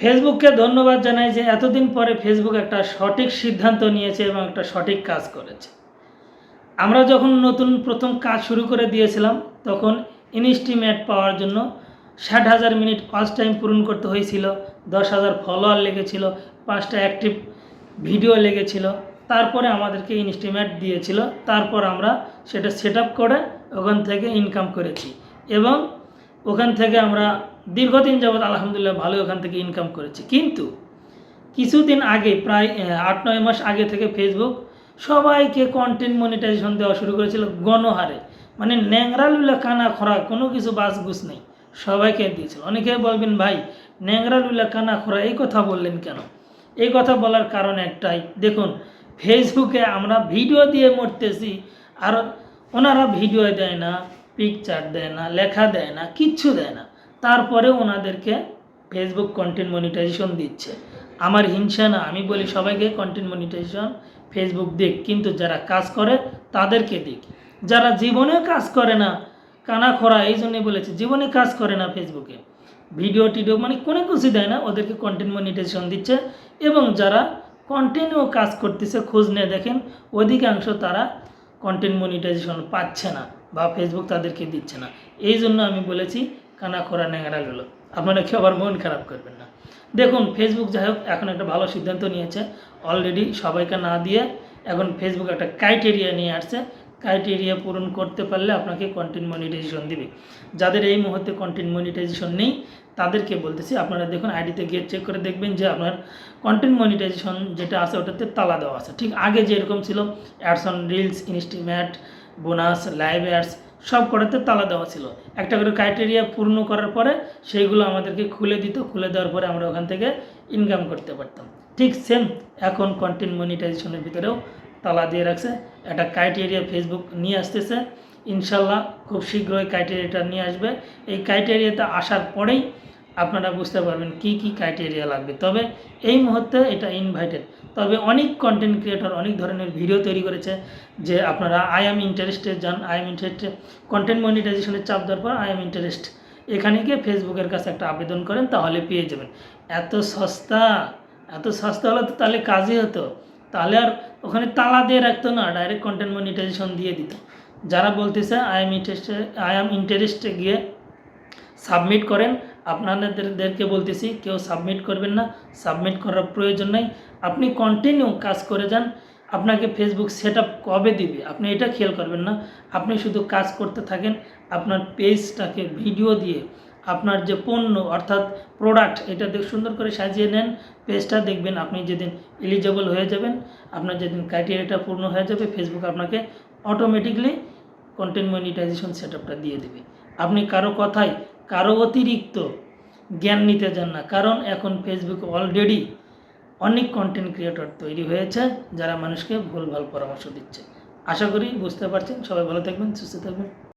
ফেসবুককে ধন্যবাদ জানাই যে এতদিন পরে ফেসবুক একটা সঠিক সিদ্ধান্ত নিয়েছে এবং একটা সঠিক কাজ করেছে। আমরা যখন নতুন প্রথম কাজ শুরু করে দিয়েছিলাম তখন ইনস্টিমেট পাওয়ার জন্য 60,000 মিনিট ওয়াচ টাইম পূরণ করতে হয়েছিল, 10,000 ফলোয়ার লেগেছিল, 5টা অ্যাক্টিভ ভিডিও লেগেছিল। তারপরে আমাদেরকে ইনস্টিমেট দিয়েছিল, তারপর আমরা সেটা সেট আপ করে ওখান থেকে ইনকাম করেছি এবং ওখান থেকে আমরা দীর্ঘদিন যাবৎ আলহামদুলিল্লাহ ভালো ওখান থেকে ইনকাম করেছি। কিন্তু কিছুদিন আগে প্রায় 8-9 মাস আগে থেকে ফেসবুক সবাইকে কন্টেন্ট মনিটাইজেশন দেওয়া শুরু করেছিল গণহারে, মানে ন্যাংরা লুলা কানা খরা কোনো কিছু বাসগুস নেই, সবাইকে দিয়েছিল। অনেকে বলবেন ভাই ন্যাংরা লুলা কানা খরা এই কথা বললেন কেন? এই কথা বলার কারণ একটাই, দেখুন ফেসবুকে আমরা ভিডিও দিয়ে মরতেছি আর ওনারা ভিডিও দেয় না, পিকচার দেয় না, লেখা দেয় না, কিচ্ছু দেয় না, তারপরে ওনাদেরকে ফেসবুক কন্টেন্ট মনিটাইজেশন দিচ্ছে। আমার হিংসা না, আমি বলি সবাইকে কন্টেন্ট মনিটাইজেশন ফেসবুক দিক, কিন্তু যারা কাজ করে তাদেরকে দিক। যারা জীবনে কাজ করে না কানা খোরা, এই জন্যই বলেছে জীবনে কাজ করে না ফেসবুকে ভিডিও টিডিও মানে কোনো কিছু দেয় না, ওদেরকে কন্টেন্ট মনিটাইজেশন দিচ্ছে। এবং যারা কন্টিনিউ কাজ করতেছে খোঁজ নিয়ে দেখেন অধিকাংশ তারা কন্টেন্ট মনিটাইজেশন পাচ্ছে না বা ফেসবুক তাদেরকে দিচ্ছে না। এই জন্য আমি বলেছি কানা খোরা ন্যাংরাগুলো, আপনারা কেউ আবার মন খারাপ করবেন না। দেখুন ফেসবুক যাই হোক এখন একটা ভালো সিদ্ধান্ত নিয়েছে, অলরেডি সবাইকে না দিয়ে এখন ফেসবুক একটা ক্রাইটেরিয়া নিয়ে আসছে, ক্রাইটেরিয়া পূরণ করতে পারলে আপনাকে কন্টেন্ট মনিটাইজেশন দিবে। যাদের এই মুহূর্তে কন্টেন্ট মনিটাইজেশন নেই তাদেরকে বলতেছি আপনারা দেখুন আইডিতে গিয়ে চেক করে দেখবেন যে আপনার কন্টেন্ট মনিটাইজেশন যেটা আছে ওটাতে তালা দেওয়া আছে। ঠিক আগে যেরকম ছিল অ্যাডস অন রিলস, ইনস্টিমেট, বোনাস, লাইভ অ্যাডস সব কটাতে তালা দেওয়া ছিল। একটা করে ক্রাইটেরিয়া পূর্ণ করার পরে সেইগুলো আমাদেরকে খুলে দিত, খুলে দেওয়ার পরে আমরা ওখান থেকে ইনকাম করতে পারতাম। ঠিক সেম এখন কন্টেন্ট মনিটাইজেশনের ভিতরেও তালা দিয়ে রাখছে, একটা ক্রাইটেরিয়া ফেসবুক নিয়ে আসতেছে। ইনশাল্লাহ খুব শীঘ্রই ক্রাইটেরিয়াটা নিয়ে আসবে। এই ক্রাইটেরিয়াটা আসার পরেই আপনারা বুঝতে পারবেন কি কি ক্রাইটেরিয়া লাগবে। তবে এই মুহূর্তে এটা ইনভাইটেড, তবে অনেক কন্টেন্ট ক্রিয়েটর অনেক ধরনের ভিডিও তৈরি করেছে যে আপনারা আই এম ইন্টারেস্টেড যান, আই এম ইন্টারেস্টেড কন্টেন্ট মনিটাইজেশনের চাপ দেওয়ার পর আই এম ইন্টারেস্ট এখানে গিয়ে ফেসবুকের কাছে একটা আবেদন করেন, তাহলে পেয়ে যাবেন। এত সস্তা, এত সস্তা হলে তো তাহলে কাজই হতো, তাহলে আর ওখানে তালা দিয়ে রাখতো না, ডাইরেক্ট কন্টেন্ট মনিটাইজেশন দিয়ে দিত। যারা বলতেছে আই এম ইন্টারেস্টে গিয়ে সাবমিট করেন, আপনাদেরকে বলতেছি কেউ সাবমিট করবেন না, সাবমিট করার প্রয়োজন নেই। আপনি কন্টিনিউ কাজ করে যান, আপনাকে ফেসবুক সেট আপ কবে দিবে আপনি এটা খেয়াল করবেন না, আপনি শুধু কাজ করতে থাকেন। আপনার পেজটাকে ভিডিও দিয়ে আপনার যে পণ্য অর্থাৎ প্রোডাক্ট এটা সুন্দর করে সাজিয়ে নেন পেজটা, দেখবেন আপনি যেদিন এলিজেবল হয়ে যাবেন, আপনার যেদিন ক্রাইটেরিয়াটা পূর্ণ হয়ে যাবে ফেসবুক আপনাকে অটোমেটিকলি কন্টেন্ট মনিটাইজেশন সেট আপটা দিয়ে দেবে। আপনি কারো কথায় কারো অতিরিক্ত জ্ঞান নিতে যান না, কারণ এখন ফেসবুক অলরেডি অনেক কন্টেন্ট ক্রিয়েটর তৈরি হয়েছে যারা মানুষকে ভুলভাল পরামর্শ দিচ্ছে। আশা করি বুঝতে পারছেন। সবাই ভালো থাকবেন, সুস্থ থাকবেন।